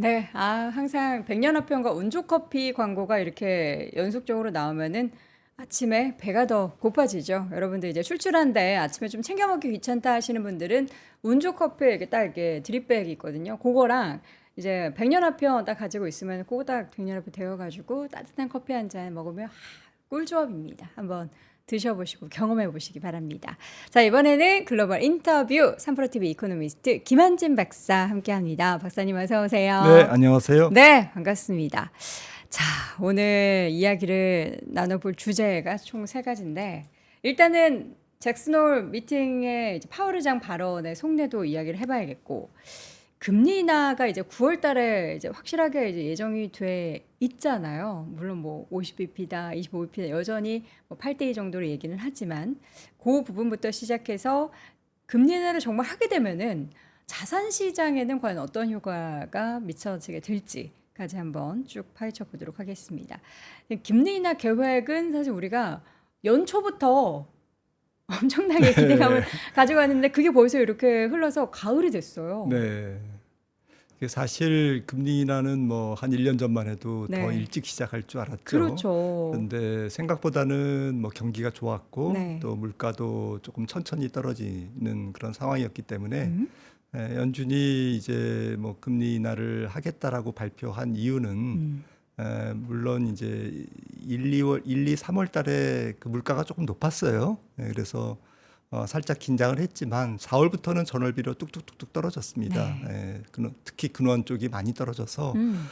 네. 항상 백년화평과 운조커피 광고가 이렇게 연속적으로 나오면은 아침에 배가 더 고파지죠. 여러분들 이제 출출한데 아침에 좀 챙겨 먹기 귀찮다 하시는 분들은 운조커피에 이렇게 딱 이렇게 드립백이 있거든요. 그거랑 이제 백년화평 딱 가지고 있으면 그거 딱 백년화평 데워 가지고 따뜻한 커피 한 잔 먹으면 꿀조합입니다. 한번 드셔보시고 경험해 보시기 바랍니다. 자, 이번에는 글로벌 인터뷰 3프로TV 이코노미스트 김한진 박사 함께합니다. 박사님 어서 네, 오세요. 안녕하세요. 네, 반갑습니다. 자, 오늘 이야기를 나눠볼 주제가 총 세 가지인데 일단은 잭슨홀 미팅의 이제 파월 의장 발언의 속내도 이야기를 해봐야겠고 금리 인하가 이제 9월 달에 이제 확실하게 이제 예정이 돼 있잖아요. 물론 뭐 50bp다, 25bp다 여전히 뭐 8대2 정도로 얘기는 하지만 그 부분부터 시작해서 금리 인하를 정말 하게 되면은 자산 시장에는 과연 어떤 효과가 미쳐지게 될지까지 한번 쭉 파헤쳐 보도록 하겠습니다. 금리 인하 계획은 사실 우리가 연초부터 엄청나게 기대감을 네. 가지고 왔는데 그게 벌써 이렇게 흘러서 가을이 됐어요. 네. 이게 사실 금리 인하는 뭐 한 1년 전만 해도 더 네. 일찍 시작할 줄 알았죠. 그렇죠. 그런데 생각보다는 뭐 경기가 좋았고 네. 또 물가도 조금 천천히 떨어지는 그런 상황이었기 때문에 음. 연준이 이제 뭐 금리 인하를 하겠다라고 발표한 이유는 음. 물론 이제 1, 2, 3월 달에 그 물가가 조금 높았어요. 그래서 살짝 긴장을 했지만 4월부터는 전월비로 뚝뚝뚝뚝 떨어졌습니다. 네. 특히 근원 쪽이 많이 떨어져서 음.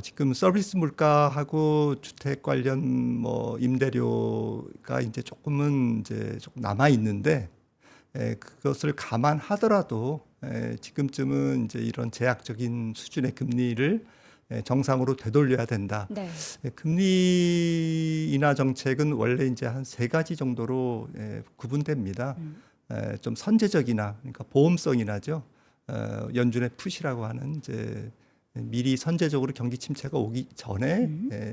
지금 서비스 물가하고 주택 관련 뭐 임대료가 이제 조금은 이제 조금 남아 있는데 그것을 감안하더라도 지금쯤은 이제 이런 제약적인 수준의 금리를 정상으로 되돌려야 된다. 네. 금리 인하 정책은 원래 이제 한 세 가지 정도로 구분됩니다. 음. 좀 선제적이나 그러니까 보험성이나죠. 연준의 푸시라고 하는 이제 미리 선제적으로 경기 침체가 오기 전에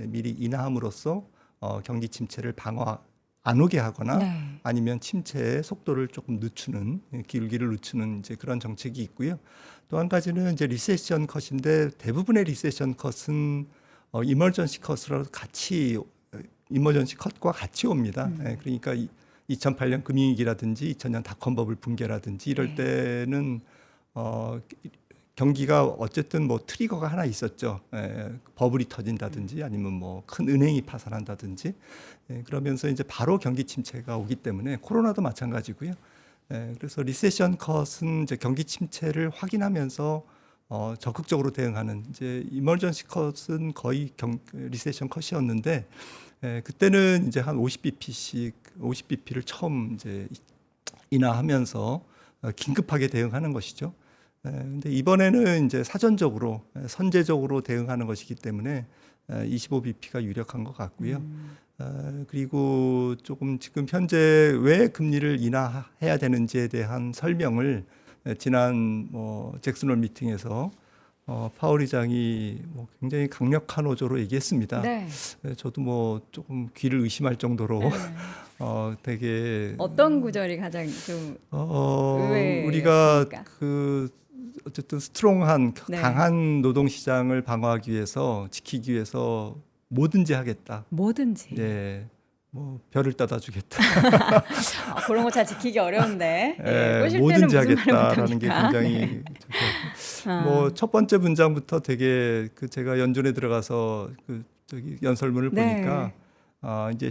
미리 인하함으로써 경기 침체를 방어 안 오게 하거나 네. 아니면 침체의 속도를 조금 늦추는 기울기를 늦추는 이제 그런 정책이 있고요. 또 한 가지는 이제 리세션 컷인데 대부분의 리세션 컷은 이머전시 컷으로 같이 이머전시 컷과 같이 옵니다. 그러니까 2008년 금융위기라든지 2000년 닷컴버블 붕괴라든지 이럴 네. 때는 경기가 어쨌든 뭐 트리거가 하나 있었죠. 버블이 터진다든지 아니면 뭐 큰 은행이 파산한다든지 그러면서 이제 바로 경기 침체가 오기 때문에 코로나도 마찬가지고요. 그래서 리세션 컷은 이제 경기 침체를 확인하면서 적극적으로 대응하는 이제 이머전시 컷은 거의 리세션 컷이었는데 그때는 이제 한 50bp씩 50bp를 처음 이제 인하하면서 긴급하게 대응하는 것이죠. 근데 이번에는 이제 사전적으로 선제적으로 대응하는 것이기 때문에 25bp가 유력한 것 같고요. 그리고 조금 지금 현재 왜 금리를 인하해야 되는지에 대한 설명을 지난 잭슨홀 미팅에서 파월 의장이 뭐 굉장히 강력한 어조로 얘기했습니다. 네. 저도 뭐 조금 귀를 의심할 정도로 네. 되게 어떤 구절이 가장 좀 우리가 의외였습니까? 그 어쨌든 스트롱한 네. 강한 노동 시장을 방어하기 위해서 지키기 위해서 뭐든지 하겠다. 뭐든지. 네. 뭐 별을 따다 주겠다. 그런 거 잘 지키기 어려운데. 꼬실 때는 뭐든지 무슨 말을 하겠다라는 게 못합니까? 굉장히 네. 아. 뭐 첫 번째 문장부터 되게 그 제가 연준에 들어가서 그 저기 연설문을 네. 보니까 이제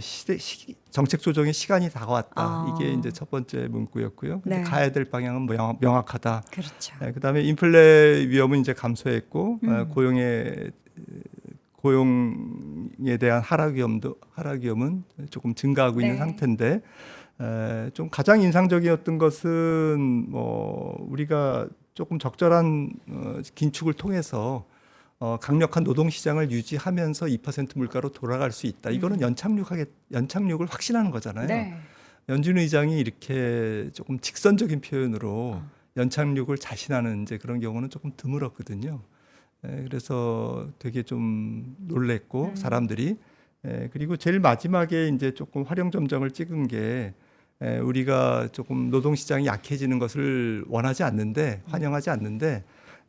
정책 조정의 시간이 다가왔다. 이게 이제 아. 첫 번째 문구였고요. 근데 네. 가야 될 방향은 명확하다. 그렇죠. 그다음에 인플레 위험은 이제 감소했고 고용에 대한 하락 위험은 조금 증가하고 있는 네. 상태인데 좀 가장 인상적이었던 것은 뭐 우리가 조금 적절한 긴축을 통해서 강력한 노동 시장을 유지하면서 2% 물가로 돌아갈 수 있다. 이거는 연착륙을 확신하는 거잖아요. 네. 연준 의장이 이렇게 조금 직선적인 표현으로 연착륙을 자신하는 이제 그런 경우는 조금 드물었거든요. 그래서 되게 좀 놀랬고 사람들이 그리고 제일 마지막에 이제 조금 화룡점정을 찍은 게 우리가 조금 노동 시장이 약해지는 것을 원하지 않는데 환영하지 않는데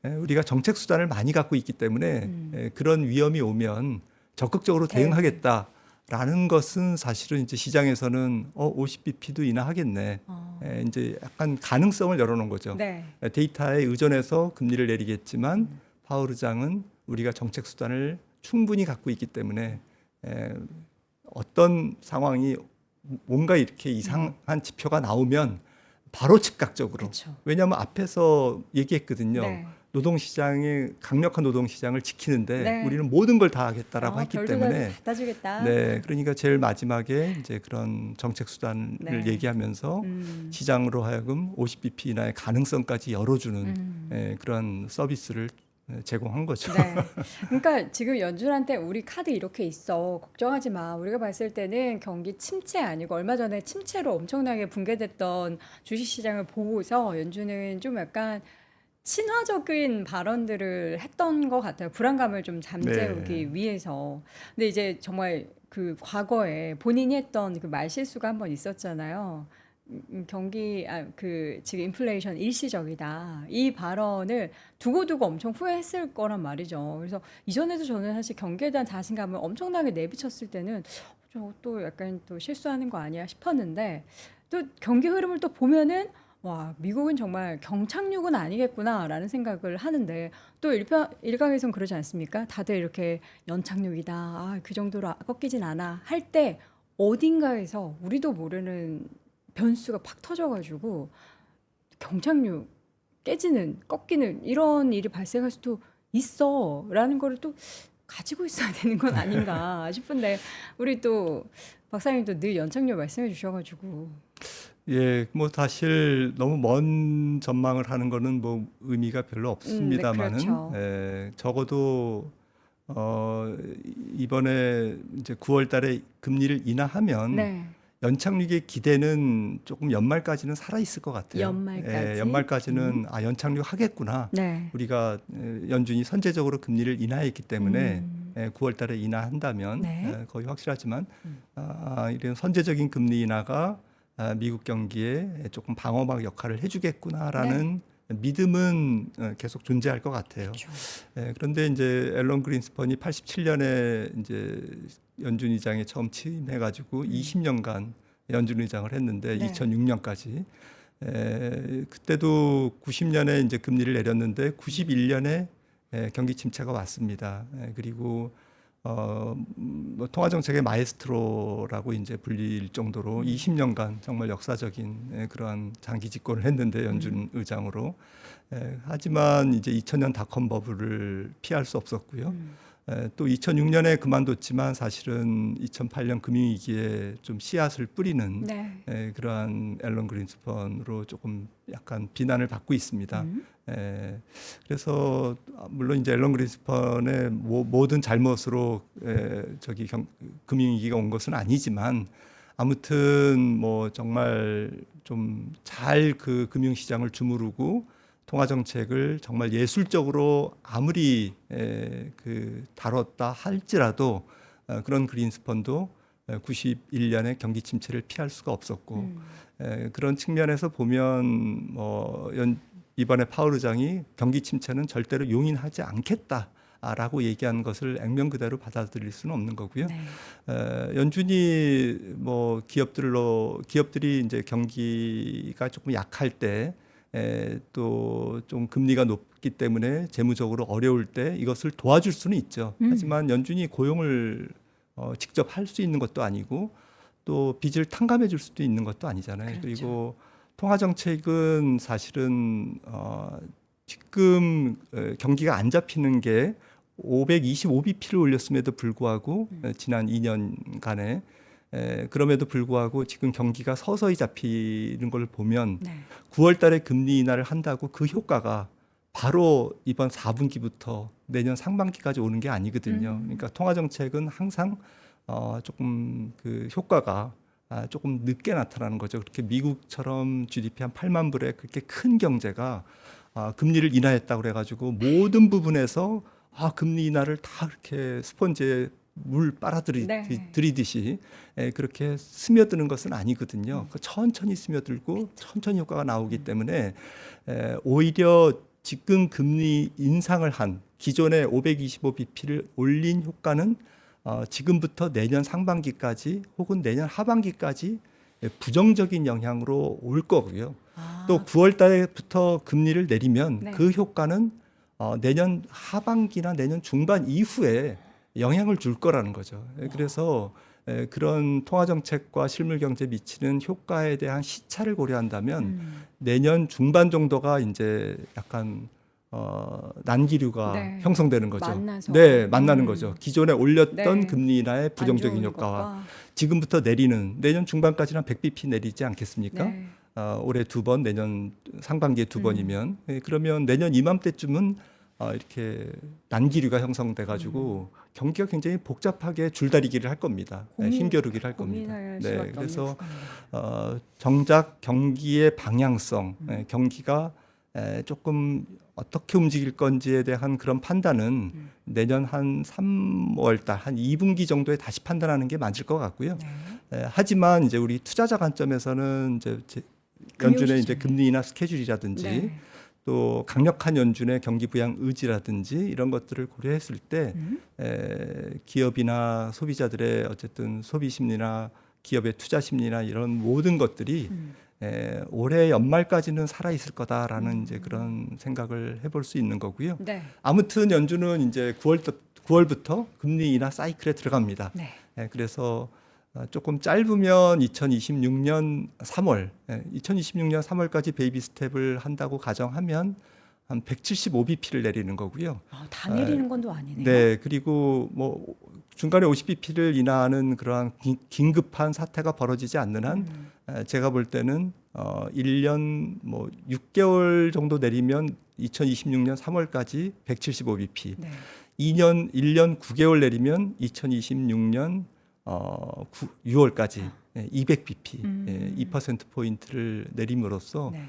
우리가 정책 수단을 많이 갖고 있기 때문에 그런 위험이 오면 적극적으로 네. 대응하겠다라는 것은 사실은 이제 시장에서는 50bp도 인하하겠네. 이제 약간 가능성을 열어놓은 거죠. 네. 데이터에 의존해서 금리를 내리겠지만 파월 의장은 우리가 정책 수단을 충분히 갖고 있기 때문에 어떤 상황이 뭔가 이렇게 이상한 지표가 나오면 바로 즉각적으로. 그렇죠. 왜냐하면 앞에서 얘기했거든요. 네. 노동시장의 강력한 노동시장을 지키는데 네. 우리는 모든 걸 다 하겠다라고 했기 별도 때문에 갖다 주겠다. 네, 그러니까 제일 마지막에 이제 그런 정책 수단을 네. 얘기하면서 시장으로 하여금 50bp 인하의 가능성까지 열어주는 그런 서비스를 제공한 거죠. 네. 그러니까 지금 연준한테 우리 카드 이렇게 있어. 걱정하지 마. 우리가 봤을 때는 경기 침체 아니고 얼마 전에 침체로 엄청나게 붕괴됐던 주식시장을 보고서 연준은 좀 약간 친화적인 발언들을 했던 것 같아요. 불안감을 좀 잠재우기 네. 위해서. 근데 이제 정말 그 과거에 본인이 했던 그 말실수가 한 번 있었잖아요. 그 지금 인플레이션 일시적이다. 이 발언을 두고두고 엄청 후회했을 거란 말이죠. 그래서 이전에도 저는 사실 경기에 대한 자신감을 엄청나게 내비쳤을 때는 저또 약간 또 실수하는 거 아니야 싶었는데 또 경기 흐름을 또 보면은 와, 미국은 정말 경착륙은 아니겠구나라는 생각을 하는데 또 일각에선 그러지 않습니까? 다들 이렇게 연착륙이다. 아, 그 정도로 꺾이진 않아. 할 때 어딘가에서 우리도 모르는 변수가 팍 터져가지고 경착륙 깨지는 꺾이는 이런 일이 발생할 수도 있어라는 거를 또 가지고 있어야 되는 건 아닌가 싶은데 우리 또 박사님도 늘 연착륙 말씀해 주셔가지고 예, 뭐 사실 너무 먼 전망을 하는 거는 뭐 의미가 별로 네, 없습니다만은 그렇죠. 적어도 이번에 이제 9월 달에 금리를 인하하면 네, 연착륙의 기대는 조금 연말까지는 살아 있을 것 같아요. 연말까지. 연말까지는 연착륙 하겠구나. 네. 우리가 연준이 선제적으로 금리를 인하했기 때문에 9월 달에 인하한다면 네. 거의 확실하지만 이런 선제적인 금리 인하가 미국 경기에 조금 방어막 역할을 해주겠구나라는 믿음은 계속 존재할 것 같아요. 그렇죠. 그런데 이제 앨런 그린스펀이 87년에 이제 연준 의장에 처음 취임해가지고 20년간 연준 의장을 했는데 네. 2006년까지 그때도 90년에 이제 금리를 내렸는데 91년에 경기 침체가 왔습니다. 그리고 뭐 통화 정책의 마에스트로라고 이제 불릴 정도로 20년간 정말 역사적인 그러한 장기 집권을 했는데 연준 의장으로 하지만 이제 2000년 닷컴 버블을 피할 수 없었고요. 또 2006년에 그만뒀지만 사실은 2008년 금융위기에 좀 씨앗을 뿌리는 네. 그러한 앨런 그린스펀으로 조금 약간 비난을 받고 있습니다. 그래서 물론 이제 앨런 그린스펀의 모든 잘못으로 금융위기가 온 것은 아니지만 아무튼 뭐 정말 좀 잘 그 금융시장을 주무르고 통화 정책을 정말 예술적으로 아무리 그 다뤘다 할지라도 그런 그린스펀도 91년에 경기 침체를 피할 수가 없었고 그런 측면에서 보면 이번에 파월 의장이 경기 침체는 절대로 용인하지 않겠다라고 얘기한 것을 액면 그대로 받아들일 수는 없는 거고요. 네. 연준이 뭐 기업들이 이제 경기가 조금 약할 때 또 좀 금리가 높기 때문에 재무적으로 어려울 때 이것을 도와줄 수는 있죠. 하지만 연준이 고용을 직접 할 수 있는 것도 아니고 또 빚을 탕감해 줄 수도 있는 것도 아니잖아요. 그렇죠. 그리고 통화 정책은 사실은 지금 경기가 안 잡히는 게 525bp를 올렸음에도 불구하고 지난 2년간에 그럼에도 불구하고 지금 경기가 서서히 잡히는 걸 보면 네. 9월 달에 금리 인하를 한다고 그 효과가 바로 이번 4분기부터 내년 상반기까지 오는 게 아니거든요. 그러니까 통화 정책은 항상 조금 그 효과가 조금 늦게 나타나는 거죠. 그렇게 미국처럼 GDP 한 8만 불의 그렇게 큰 경제가 금리를 인하했다고 그래가지고 모든 부분에서 금리 인하를 다 이렇게 스펀지에 물 빨아들이듯이 그렇게 스며드는 것은 아니거든요. 천천히 스며들고 천천히 효과가 나오기 때문에 오히려 지금 금리 인상을 한 기존의 525bp를 올린 효과는 지금부터 내년 상반기까지 혹은 내년 하반기까지 부정적인 영향으로 올 거고요. 또 9월 달부터 금리를 내리면 네. 그 효과는 내년 하반기나 내년 중반 이후에 영향을 줄 거라는 거죠. 그래서 그런 통화 정책과 실물 경제에 미치는 효과에 대한 시차를 고려한다면 내년 중반 정도가 이제 약간 난기류가 네. 형성되는 거죠. 만나서. 네, 만나는 거죠. 기존에 올렸던 네. 금리 인하의 안 부정적인 좋은 효과와 것과. 지금부터 내리는 내년 중반까지는 100bp 내리지 않겠습니까? 네. 올해 2번, 내년 상반기에 2번이면 그러면 내년 이맘때쯤은 이렇게 난기류가 형성돼 가지고 경기가 굉장히 복잡하게 줄다리기를 할 겁니다. 힘겨루기를 할 겁니다. 고민할 수밖에 그래서 없는 구간이네요. 정작 경기의 방향성, 경기가 조금 어떻게 움직일 건지에 대한 그런 판단은 내년 한 3월 달, 한 2분기 정도에 다시 판단하는 게 맞을 것 같고요. 네. 하지만 이제 우리 투자자 관점에서는 이제 연준의 이제 금리 인하 스케줄이라든지 네. 또 강력한 연준의 경기 부양 의지라든지 이런 것들을 고려했을 때 기업이나 소비자들의 어쨌든 소비 심리나 기업의 투자 심리나 이런 모든 것들이 올해 연말까지는 살아 있을 거다라는 이제 그런 생각을 해볼 수 있는 거고요. 네. 아무튼 연준은 이제 9월부터 금리 인하 사이클에 들어갑니다. 네. 그래서 조금 짧으면 2026년 3월까지 베이비 스텝을 한다고 가정하면 한 175bp를 내리는 거고요. 다 내리는 건 또 아니네요. 네, 그리고 뭐 중간에 50bp를 인하하는 그러한 긴급한 사태가 벌어지지 않는 한 제가 볼 때는 1년 뭐 6개월 정도 내리면 2026년 3월까지 175bp, 네. 1년 9개월 내리면 2026년 6월까지 200bp, 2%포인트를 내림으로써 네.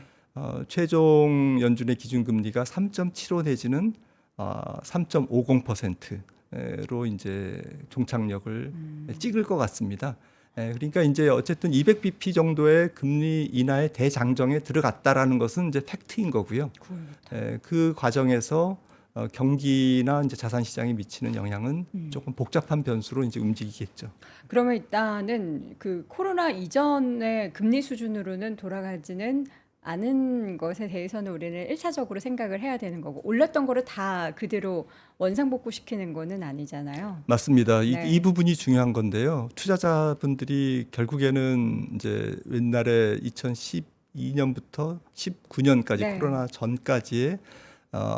최종 연준의 기준금리가 3.75 내지는 3.50%로 이제 종착역을 찍을 것 같습니다. 그러니까 이제 어쨌든 200bp 정도의 금리 인하의 대장정에 들어갔다라는 것은 이제 팩트인 거고요. 9월부터. 그 과정에서 경기나 이제 자산 시장에 미치는 영향은 조금 복잡한 변수로 이제 움직이겠죠. 그러면 일단은 그 코로나 이전의 금리 수준으로는 돌아가지는 않은 것에 대해서는 우리는 1차적으로 생각을 해야 되는 거고 올렸던 거를 다 그대로 원상복구시키는 거는 아니잖아요. 맞습니다. 네. 이 부분이 중요한 건데요. 투자자분들이 결국에는 이제 옛날에 2012년부터 19년까지 네. 코로나 전까지의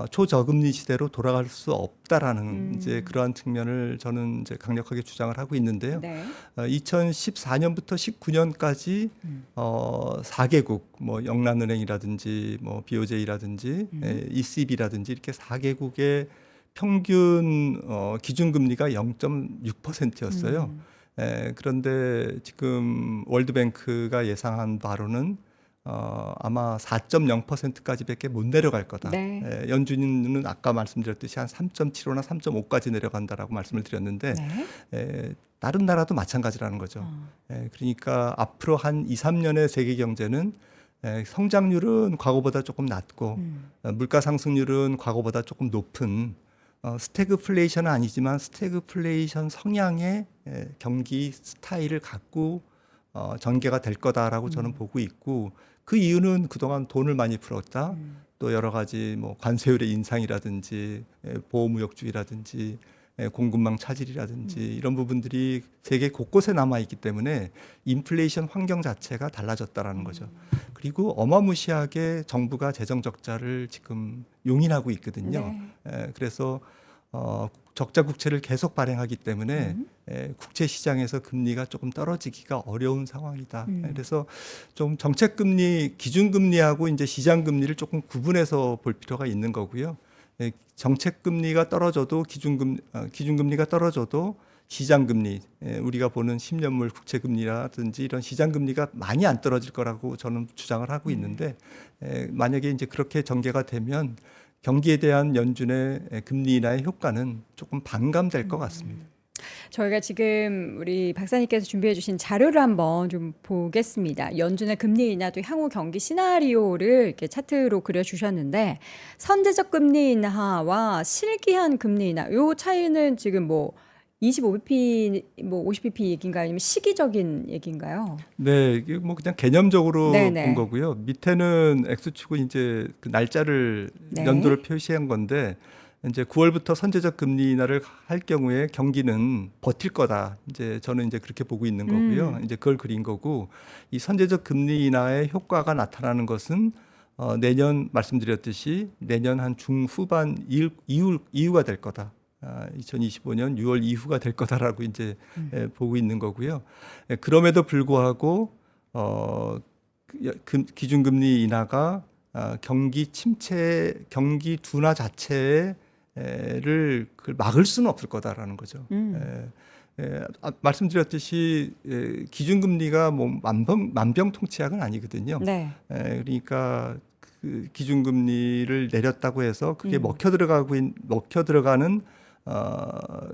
초저금리 시대로 돌아갈 수 없다라는 이제 그러한 측면을 저는 이제 강력하게 주장을 하고 있는데요. 네. 2014년부터 19년까지 4개국 뭐 영란은행이라든지 뭐 BOJ라든지 ECB라든지 이렇게 4개국의 평균 기준금리가 0.6%였어요. 그런데 지금 월드뱅크가 예상한 바로는 아마 4.0%까지밖에 못 내려갈 거다. 네. 연준은 아까 말씀드렸듯이 한 3.75나 3.5까지 내려간다라고 말씀을 드렸는데 네. 다른 나라도 마찬가지라는 거죠. 그러니까 앞으로 한 2, 3년의 세계 경제는 성장률은 과거보다 조금 낮고 물가 상승률은 과거보다 조금 높은 스태그플레이션은 아니지만 스태그플레이션 성향의 경기 스타일을 갖고 전개가 될 거다라고 저는 보고 있고 그 이유는 그동안 돈을 많이 풀었다. 또 여러 가지 뭐 관세율의 인상이라든지 보호무역주의라든지 공급망 차질이라든지 이런 부분들이 세계 곳곳에 남아 있기 때문에 인플레이션 환경 자체가 달라졌다라는 거죠. 그리고 어마무시하게 정부가 재정 적자를 지금 용인하고 있거든요. 그래서 적자 국채를 계속 발행하기 때문에 국채 시장에서 금리가 조금 떨어지기가 어려운 상황이다. 그래서 좀 정책 금리, 기준 금리하고 이제 시장 금리를 조금 구분해서 볼 필요가 있는 거고요. 정책 금리가 떨어져도 기준금리가 떨어져도 시장 금리, 우리가 보는 10년물 국채 금리라든지 이런 시장 금리가 많이 안 떨어질 거라고 저는 주장을 하고 있는데 만약에 이제 그렇게 전개가 되면 경기에 대한 연준의 금리 인하의 효과는 조금 반감될 것 같습니다. 저희가 지금 우리 박사님께서 준비해 주신 자료를 한번 좀 보겠습니다. 연준의 금리 인하 또 향후 경기 시나리오를 이렇게 차트로 그려 주셨는데 선제적 금리 인하와 실기한 금리 인하 요 차이는 지금 뭐 25bp 뭐 50bp 얘기인가요? 아니면 시기적인 얘기인가요? 네, 이게 뭐 그냥 개념적으로 네네. 본 거고요. 밑에는 X축은 이제 그 날짜를 네. 연도를 표시한 건데 이제 9월부터 선제적 금리 인하를 할 경우에 경기는 버틸 거다. 이제 저는 이제 그렇게 보고 있는 거고요. 이제 그걸 그린 거고 이 선제적 금리 인하의 효과가 나타나는 것은 내년 말씀드렸듯이 내년 한 중후반 이후가 될 거다. 2025년 6월 이후가 될 거다라고 이제 보고 있는 거고요. 그럼에도 불구하고 기준금리 인하가 경기 침체, 경기 둔화 자체를 그걸 막을 수는 없을 거다라는 거죠. 말씀드렸듯이 기준금리가 뭐 만병통치약은 아니거든요. 네. 그러니까 그 기준금리를 내렸다고 해서 그게 먹혀 들어가는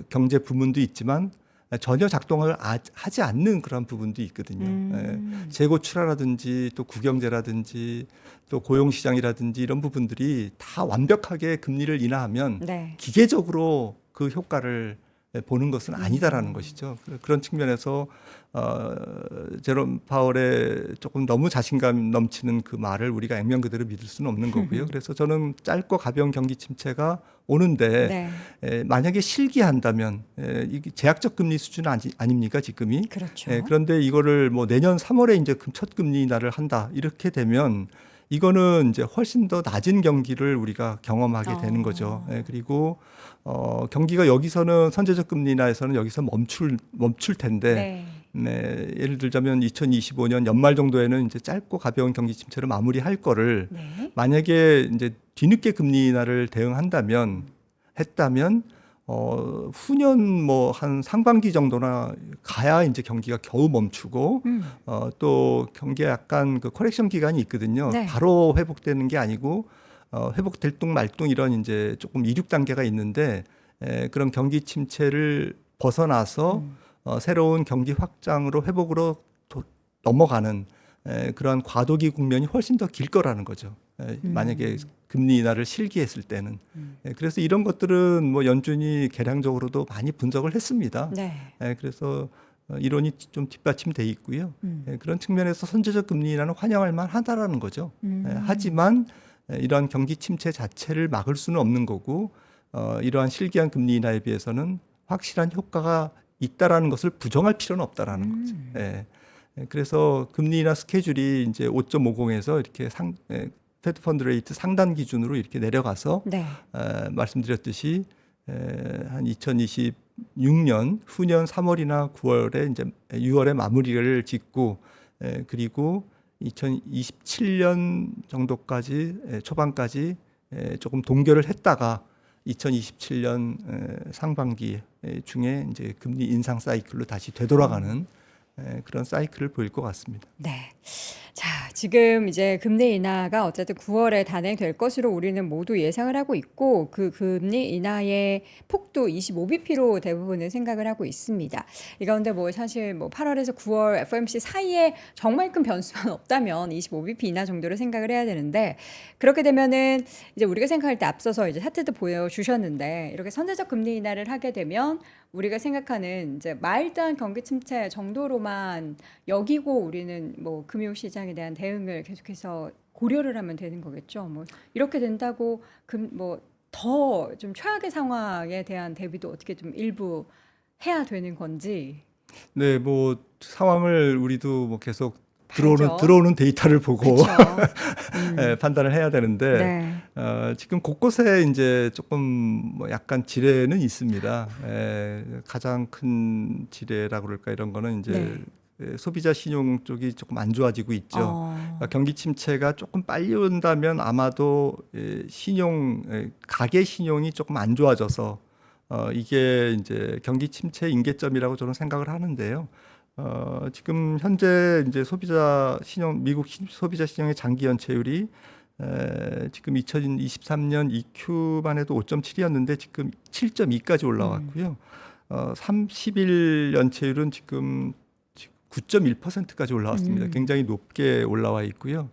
경제 부문도 있지만 전혀 작동을 하지 않는 그런 부분도 있거든요. 재고 출하라든지 또 구경제라든지 또 고용시장이라든지 이런 부분들이 다 완벽하게 금리를 인하하면 네. 기계적으로 그 효과를 보는 것은 아니다라는 것이죠. 그런 측면에서 제롬 파월의 조금 너무 자신감 넘치는 그 말을 우리가 액면 그대로 믿을 수는 없는 거고요. 그래서 저는 짧고 가벼운 경기 침체가 오는데 네. 만약에 실기한다면 이게 제약적 금리 수준 아닙니까 지금이? 그렇죠. 그런데 이거를 뭐 내년 3월에 이제 첫 금리 인하를 한다 이렇게 되면 이거는 이제 훨씬 더 낮은 경기를 우리가 경험하게 되는 거죠. 그리고 경기가 여기서는 선제적 금리 인하에서는 여기서 멈출 텐데 예를 들자면 2025년 연말 정도에는 이제 짧고 가벼운 경기 침체로 마무리할 거를 네. 만약에 이제 뒤늦게 금리 인하를 했다면 후년 뭐 한 상반기 정도나 가야 이제 경기가 겨우 멈추고 또 경기에 약간 그 커렉션 기간이 있거든요. 네. 바로 회복되는 게 아니고 회복될 둥 말 둥 이런 이제 조금 이륙 단계가 있는데 그런 경기 침체를 벗어나서 새로운 경기 확장으로 회복으로 넘어가는 그러한 과도기 국면이 훨씬 더 길 거라는 거죠. 만약에 금리 인하를 실기했을 때는. 그래서 이런 것들은 뭐 연준이 개량적으로도 많이 분석을 했습니다. 네. 그래서 이론이 좀 뒷받침돼 있고요. 그런 측면에서 선제적 금리 인하는 환영할 만하다라는 거죠. 하지만 이러한 경기 침체 자체를 막을 수는 없는 거고 이러한 실기한 금리 인하에 비해서는 확실한 효과가 있다라는 것을 부정할 필요는 없다라는 거죠. 그래서 금리 인하 스케줄이 이제 5.50에서 이렇게 페드 펀드 레이트 상단 기준으로 이렇게 내려가서 네. 말씀드렸듯이 한 2026년 후년 3월이나 9월에 이제 6월에 마무리를 짓고 그리고 2027년 정도까지 초반까지 조금 동결을 했다가 2027년 상반기 중에 이제 금리 인상 사이클로 다시 되돌아가는 그런 사이클을 보일 것 같습니다. 네. 자, 지금 이제 금리 인하가 어쨌든 9월에 단행될 것으로 우리는 모두 예상을 하고 있고 그 금리 인하의 폭도 25bp로 대부분은 생각을 하고 있습니다. 이 가운데 뭐 사실 뭐 8월에서 9월 FOMC 사이에 정말 큰 변수만 없다면 25bp 인하 정도를 생각을 해야 되는데 그렇게 되면은 이제 우리가 생각할 때 앞서서 이제 차트도 보여주셨는데 이렇게 선제적 금리 인하를 하게 되면 우리가 생각하는 이제 마일드한 경기 침체 정도로만 여기고 우리는 뭐 금융시장에 대한 대응을 계속해서 고려를 하면 되는 거겠죠. 뭐 이렇게 된다고 뭐 더 좀 최악의 상황에 대한 대비도 어떻게 좀 일부 해야 되는 건지. 네, 뭐 상황을 우리도 뭐 계속 봐야죠. 들어오는 데이터를 보고 그렇죠. 판단을 해야 되는데 네. 지금 곳곳에 이제 조금 뭐 약간 지뢰는 있습니다. 가장 큰 지뢰라고 그럴까 이런 거는 이제 소비자 신용 쪽이 조금 안 좋아지고 있죠. 그러니까 경기 침체가 조금 빨리 온다면 아마도 가계 신용이 조금 안 좋아져서 이게 이제 경기 침체 임계점이라고 저는 생각을 하는데요. 지금 현재 이제 미국 소비자 신용의 장기 연체율이 지금 2023년 EQ만 해도 5.7이었는데 지금 7.2까지 올라왔고요. 30일 연체율은 지금 9.1%까지 올라왔습니다. 굉장히 높게 올라와 있고요.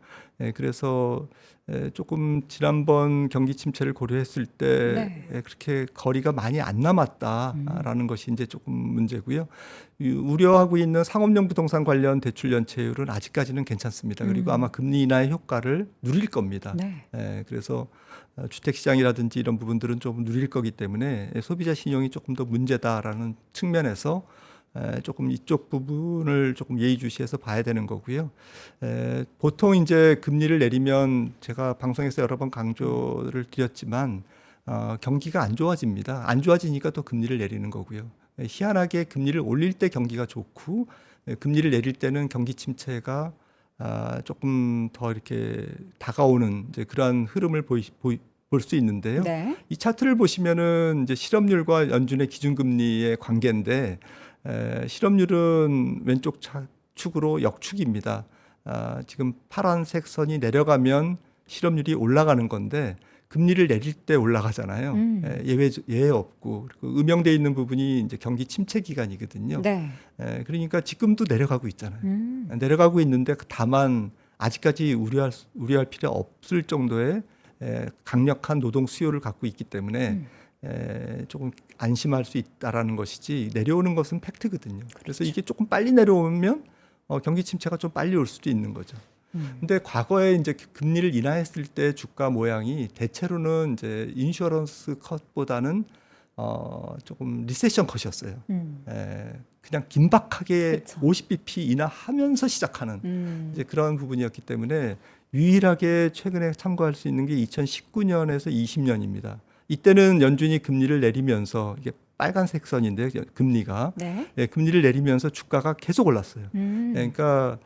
그래서 조금 지난번 경기 침체를 고려했을 때 네. 그렇게 거리가 많이 안 남았다라는 것이 이제 조금 문제고요. 우려하고 있는 상업용 부동산 관련 대출 연체율은 아직까지는 괜찮습니다. 그리고 아마 금리 인하의 효과를 누릴 겁니다. 네. 그래서 주택 시장이라든지 이런 부분들은 좀 누릴 거기 때문에 소비자 신용이 조금 더 문제다라는 측면에서 조금 이쪽 부분을 조금 예의주시해서 봐야 되는 거고요. 보통 이제 금리를 내리면 제가 방송에서 여러 번 강조를 드렸지만 경기가 안 좋아집니다. 안 좋아지니까 또 금리를 내리는 거고요. 희한하게 금리를 올릴 때 경기가 좋고 금리를 내릴 때는 경기 침체가 조금 더 이렇게 다가오는 이제 그러한 흐름을 볼 수 있는데요. 네. 이 차트를 보시면은 이제 실업률과 연준의 기준금리의 관계인데 실업률은 왼쪽 축으로 역축입니다. 지금 파란색 선이 내려가면 실업률이 올라가는 건데 금리를 내릴 때 올라가잖아요. 예외 없고 그리고 음영돼 있는 부분이 이제 경기 침체 기간이거든요. 네. 그러니까 지금도 내려가고 있잖아요. 내려가고 있는데 다만 아직까지 우려할 필요 없을 정도의 강력한 노동 수요를 갖고 있기 때문에 조금 안심할 수 있다라는 것이지 내려오는 것은 팩트거든요. 그래서 이게 조금 빨리 내려오면 경기 침체가 좀 빨리 올 수도 있는 거죠. 근데 과거에 이제 금리를 인하했을 때 주가 모양이 대체로는 이제 인슈어런스 컷보다는 조금 리세션 컷이었어요. 그냥 긴박하게 그쵸. 50bp 인하하면서 시작하는 이제 그런 부분이었기 때문에 유일하게 최근에 참고할 수 있는 게 2019년에서 20년입니다. 이때는 연준이 금리를 내리면서 이게 빨간색 선인데 금리가 네. 금리를 내리면서 주가가 계속 올랐어요. 그러니까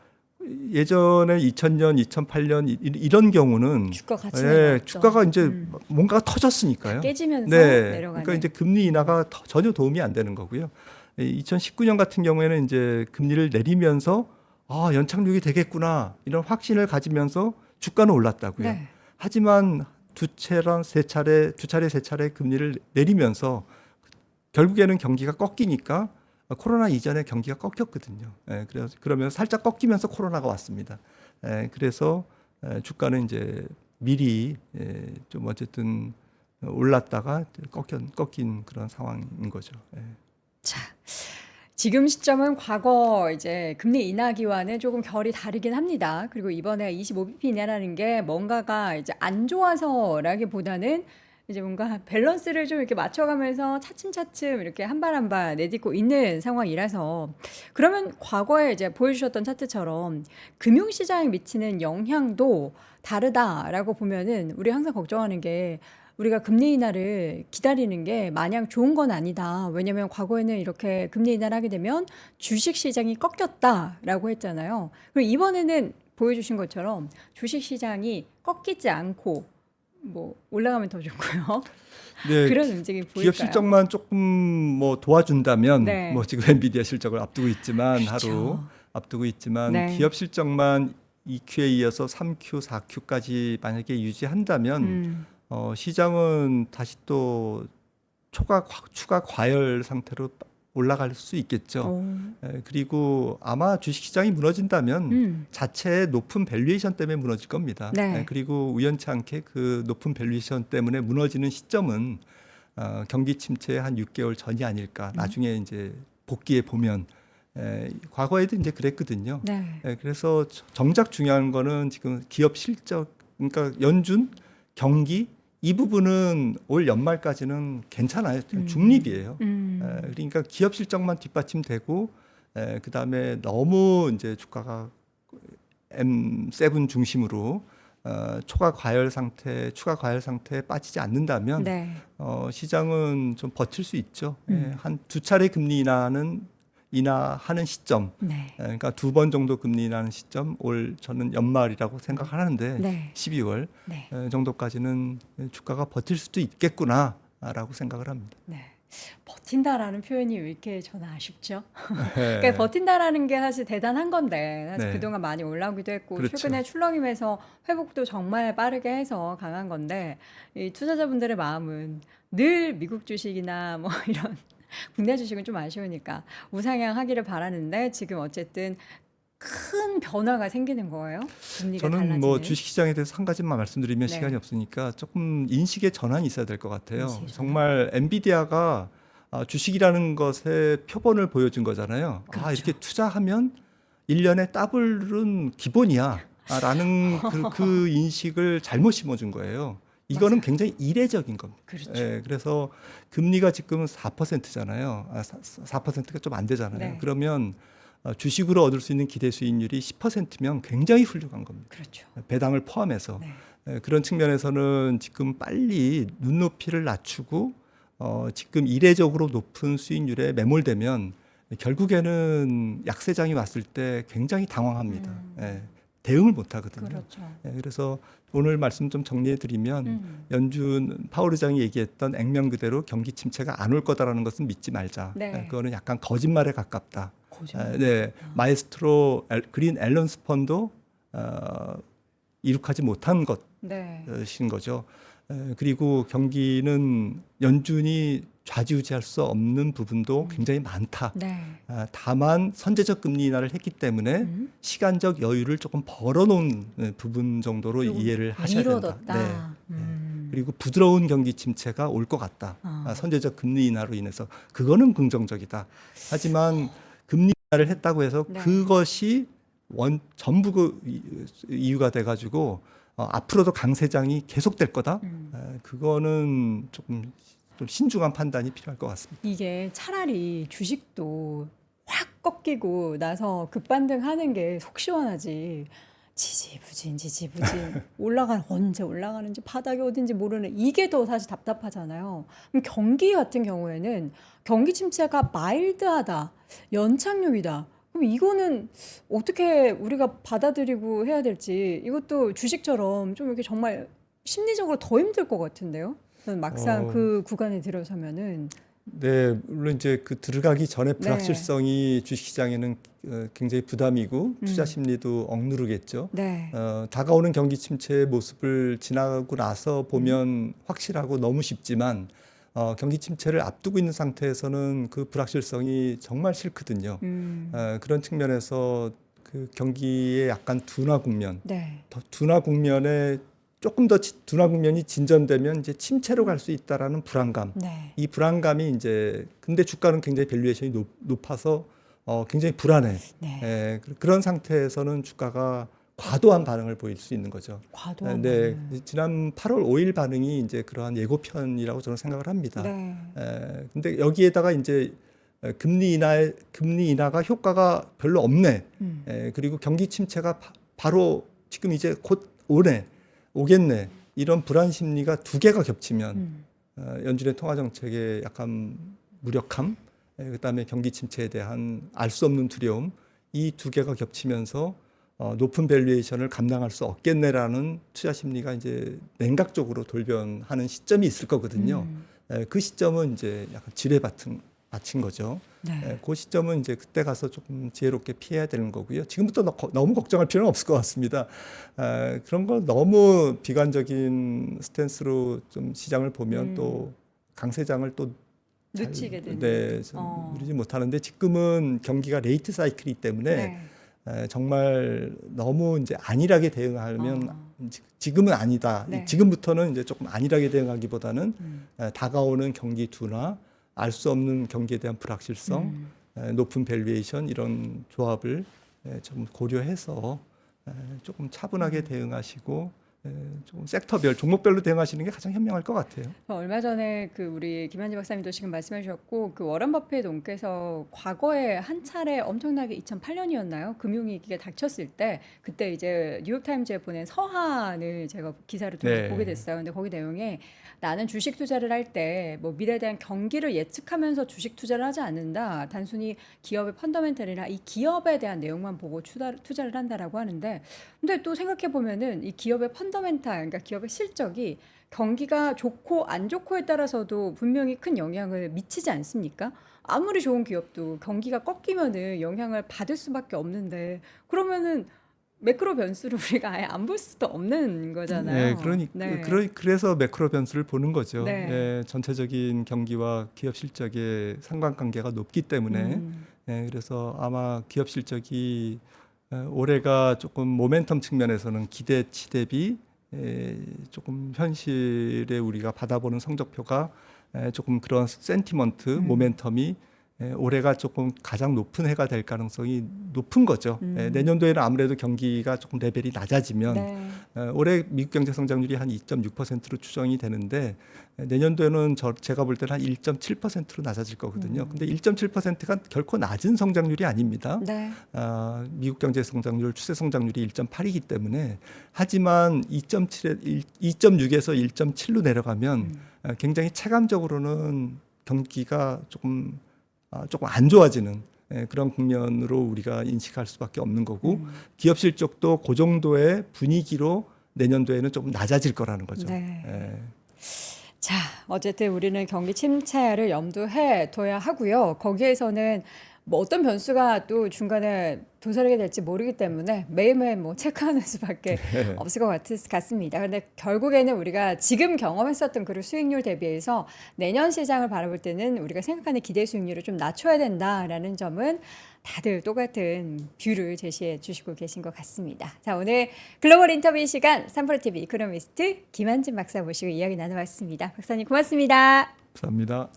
예전에 2000년, 2008년 이런 경우는 주가 같이 내려왔죠. 주가가 이제 뭔가가 터졌으니까요. 깨지면서 네, 내려가는. 그러니까 이제 금리 인하가 전혀 도움이 안 되는 거고요. 2019년 같은 경우에는 이제 금리를 내리면서 연착륙이 되겠구나 이런 확신을 가지면서 주가는 올랐다고요. 네. 하지만 두 차례 세 차례 금리를 내리면서 결국에는 경기가 꺾이니까 코로나 이전에 경기가 꺾였거든요. 그러면 살짝 꺾이면서 코로나가 왔습니다. 그래서 주가는 이제 미리 좀 어쨌든 올랐다가 꺾인 그런 상황인 거죠. 자, 지금 시점은 과거 이제 금리 인하기와는 조금 결이 다르긴 합니다. 그리고 이번에 25bp 인하라는 게 뭔가가 이제 안 좋아서라기보다는 이제 뭔가 밸런스를 좀 이렇게 맞춰가면서 차츰차츰 이렇게 한 발 한 발 내딛고 있는 상황이라서 그러면 과거에 이제 보여주셨던 차트처럼 금융시장에 미치는 영향도 다르다라고 보면은 우리 항상 걱정하는 게 우리가 금리 인하를 기다리는 게 마냥 좋은 건 아니다. 왜냐하면 과거에는 이렇게 금리 인하를 하게 되면 주식 시장이 꺾였다라고 했잖아요. 그리고 이번에는 보여주신 것처럼 주식 시장이 꺾이지 않고 뭐 올라가면 더 좋고요. 네, 그런 움직임이 보일까요? 기업 실적만 조금 뭐 도와준다면 네. 뭐 지금 엔비디아 실적을 앞두고 있지만 그렇죠. 하루 앞두고 있지만 네. 기업 실적만 2Q에 이어서 3Q, 4Q까지 만약에 유지한다면 시장은 다시 또 추가 과열 상태로 올라갈 수 있겠죠. 오. 그리고 아마 주식시장이 무너진다면 자체의 높은 밸류에이션 때문에 무너질 겁니다. 네. 그리고 우연치 않게 그 높은 밸류에이션 때문에 무너지는 시점은 경기 침체의 한 6개월 전이 아닐까. 나중에 이제 복귀해 보면 과거에도 이제 그랬거든요. 네. 그래서 정작 중요한 거는 지금 기업 실적, 그러니까 연준, 경기 이 부분은 올 연말까지는 괜찮아요. 중립이에요. 그러니까 기업 실적만 뒷받침되고 그 다음에 너무 이제 주가가 M7 중심으로 추가 과열 상태에 빠지지 않는다면 네. 시장은 좀 버틸 수 있죠. 한 두 차례 금리 인하하는 시점, 네. 그러니까 2번 정도 금리 인하는 시점, 올 저는 연말이라고 생각하는데 네. 12월 네. 정도까지는 주가가 버틸 수도 있겠구나라고 생각을 합니다. 네. 버틴다라는 표현이 왜 이렇게 저는 아쉽죠? 네. 그러니까 버틴다라는 게 사실 대단한 건데 사실 네. 그동안 많이 올라오기도 했고 그렇죠. 최근에 출렁이면서 회복도 정말 빠르게 해서 강한 건데 이 투자자분들의 마음은 늘 미국 주식이나 뭐 이런 국내 주식은 좀 아쉬우니까 우상향하기를 바라는데 지금 어쨌든 큰 변화가 생기는 거예요. 금리가 저는 달라지는. 뭐 주식시장에 대해서 한 가지만 말씀드리면 네. 시간이 없으니까 조금 인식의 전환이 있어야 될 것 같아요. 인식의 전환. 정말 엔비디아가 주식이라는 것의 표본을 보여준 거잖아요. 그렇죠. 이렇게 투자하면 1년에 더블은 기본이야. 라는 그 인식을 잘못 심어준 거예요. 이거는 맞아요. 굉장히 이례적인 겁니다. 그렇죠. 예, 그래서 금리가 지금 4%잖아요. 4%가 좀 안 되잖아요. 네. 그러면 주식으로 얻을 수 있는 기대 수익률이 10%면 굉장히 훌륭한 겁니다. 그렇죠. 배당을 포함해서. 네. 그런 측면에서는 지금 빨리 눈높이를 낮추고 지금 이례적으로 높은 수익률에 매몰되면 결국에는 약세장이 왔을 때 굉장히 당황합니다. 대응을 못 하거든요. 그렇죠. 그래서 오늘 말씀 좀 정리해 드리면 연준 파월 의장이 얘기했던 액면 그대로 경기 침체가 안 올 거다라는 것은 믿지 말자. 네. 그거는 약간 거짓말에 가깝다. 거짓말. 네, 마에스트로 그린 앨런 스펀도 이룩하지 못한 네. 것인 거죠. 그리고 경기는 연준이 좌지우지할 수 없는 부분도 굉장히 많다. 네. 다만 선제적 금리 인하를 했기 때문에 시간적 여유를 조금 벌어놓은 부분 정도로 그리고 이해를 하셔야 된다. 미뤄뒀다. 그리고 부드러운 경기 침체가 올 것 같다. 선제적 금리 인하로 인해서 그거는 긍정적이다. 하지만 금리 인하를 했다고 해서 네. 그것이 전부 이유가 돼가지고 앞으로도 강세장이 계속될 거다. 그거는 조금 좀 신중한 판단이 필요할 것 같습니다. 이게 차라리 주식도 확 꺾이고 나서 급반등하는 게 속 시원하지. 지지부진 언제 올라가는지 바닥이 어딘지 모르는 이게 더 사실 답답하잖아요. 그럼 경기 같은 경우에는 경기 침체가 마일드하다, 연착륙이다. 그럼 이거는 어떻게 우리가 받아들이고 해야 될지 이것도 주식처럼 좀 이렇게 정말 심리적으로 더 힘들 것 같은데요. 저는 막상 그 구간에 들어서면은 네, 물론 이제 그 들어가기 전에 불확실성이 주식시장에는 굉장히 부담이고 투자 심리도 억누르겠죠. 네. 다가오는 경기 침체의 모습을 지나고 나서 보면 확실하고 너무 쉽지만 경기 침체를 앞두고 있는 상태에서는 그 불확실성이 정말 싫거든요. 그런 측면에서 그 경기의 약간 둔화 국면, 네. 둔화 국면에 조금 더 둔화 국면이 진전되면 이제 침체로 갈 수 있다라는 불안감. 네. 이 불안감이 이제 근데 주가는 굉장히 밸류에이션이 높아서 굉장히 불안해. 네. 그런 상태에서는 주가가 과도한 반응을 보일 수 있는 거죠. 과도한 네, 반응. 지난 8월 5일 반응이 이제 그러한 예고편이라고 저는 생각을 합니다. 네. 근데 여기에다가 이제 금리 인하가 효과가 별로 없네. 그리고 경기 침체가 바로 지금 이제 곧 오겠네. 이런 불안 심리가 두 개가 겹치면 연준의 통화 정책의 약간 무력함, 그다음에 경기 침체에 대한 알 수 없는 두려움, 이 두 개가 겹치면서 높은 밸류에이션을 감당할 수 없겠네라는 투자 심리가 이제 냉각적으로 돌변하는 시점이 있을 거거든요. 그 시점은 이제 약간 지뢰밭인 거죠. 네. 그 시점은 이제 그때 가서 조금 지혜롭게 피해야 되는 거고요. 지금부터 너무 걱정할 필요는 없을 것 같습니다. 그런 걸 너무 비관적인 스탠스로 좀 시장을 보면 또 강세장을 또 놓치게 되는. 네, 누리지 못하는데 지금은 경기가 레이트 사이클이기 때문에 정말 너무 이제 안일하게 대응하면 지금은 아니다. 네. 지금부터는 이제 조금 안일하게 대응하기보다는 다가오는 경기 둔화, 알 수 없는 경기에 대한 불확실성, 높은 밸류에이션 이런 조합을 좀 고려해서 조금 차분하게 대응하시고 조금 섹터별, 종목별로 대응하시는 게 가장 현명할 것 같아요. 얼마 전에 그 우리 김한지 박사님도 지금 말씀해 주셨고 그 워런 버핏 옹께서 과거에 한 차례 엄청나게 2008년이었나요? 금융위기가 닥쳤을 때 그때 이제 뉴욕타임즈에 보낸 서한을 제가 기사를 통해서 보게 됐어요. 근데 거기 내용에 나는 주식 투자를 할 때 뭐 미래에 대한 경기를 예측하면서 주식 투자를 하지 않는다. 단순히 기업의 펀더멘털이나 이 기업에 대한 내용만 보고 투자를 한다라고 하는데 근데 또 생각해 보면은 이 기업의 펀더멘탈, 그러니까 기업의 실적이 경기가 좋고 안 좋고에 따라서도 분명히 큰 영향을 미치지 않습니까? 아무리 좋은 기업도 경기가 꺾이면은 영향을 받을 수밖에 없는데 그러면은 매크로 변수를 우리가 아예 안 볼 수도 없는 거잖아요. 네, 그래서 매크로 변수를 보는 거죠. 네. 예, 전체적인 경기와 기업 실적의 상관관계가 높기 때문에 그래서 아마 기업 실적이 올해가 조금 모멘텀 측면에서는 기대치 대비 조금 현실에 우리가 받아보는 성적표가 조금 그런 센티먼트, 모멘텀이 올해가 조금 가장 높은 해가 될 가능성이 높은 거죠. 내년도에는 아무래도 경기가 조금 레벨이 낮아지면 올해 미국 경제 성장률이 한 2.6%로 추정이 되는데 내년도에는 제가 볼 때는 한 1.7%로 낮아질 거거든요. 근데 1.7%가 결코 낮은 성장률이 아닙니다. 네. 미국 경제 성장률, 추세 성장률이 1.8이기 때문에 하지만 2.6에서 1.7로 내려가면 굉장히 체감적으로는 경기가 조금 안 좋아지는 그런 국면으로 우리가 인식할 수밖에 없는 거고 기업 실적도 그 정도의 분위기로 내년도에는 조금 낮아질 거라는 거죠. 네. 자, 어쨌든 우리는 경기 침체를 염두해 둬야 하고요. 거기에서는 뭐 어떤 변수가 또 중간에 도사리게 될지 모르기 때문에 매일매일 뭐 체크하는 수밖에 없을 것 같습니다. 근데 결국에는 우리가 지금 경험했었던 그 수익률 대비해서 내년 시장을 바라볼 때는 우리가 생각하는 기대 수익률을 좀 낮춰야 된다라는 점은 다들 똑같은 뷰를 제시해 주시고 계신 것 같습니다. 자, 오늘 글로벌 인터뷰 시간 3프로TV 이코노미스트 김한진 박사 모시고 이야기 나눠봤습니다. 박사님 고맙습니다. 감사합니다.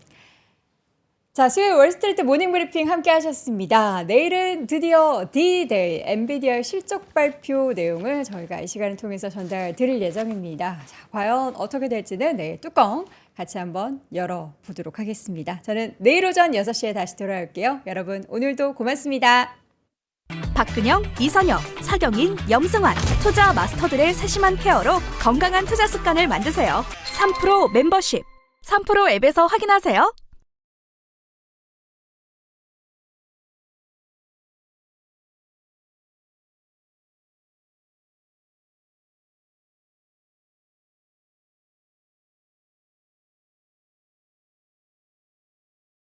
자, 수요일 월스트리트 모닝 브리핑 함께 하셨습니다. 내일은 드디어 D-Day, 엔비디아 실적 발표 내용을 저희가 이 시간을 통해서 전달 드릴 예정입니다. 자, 과연 어떻게 될지는 내일 뚜껑 같이 한번 열어보도록 하겠습니다. 저는 내일 오전 6시에 다시 돌아올게요. 여러분, 오늘도 고맙습니다. 박근영, 이선영, 사경인, 염승환, 투자 마스터들의 세심한 케어로 건강한 투자 습관을 만드세요. 3프로 멤버십, 3프로 앱에서 확인하세요.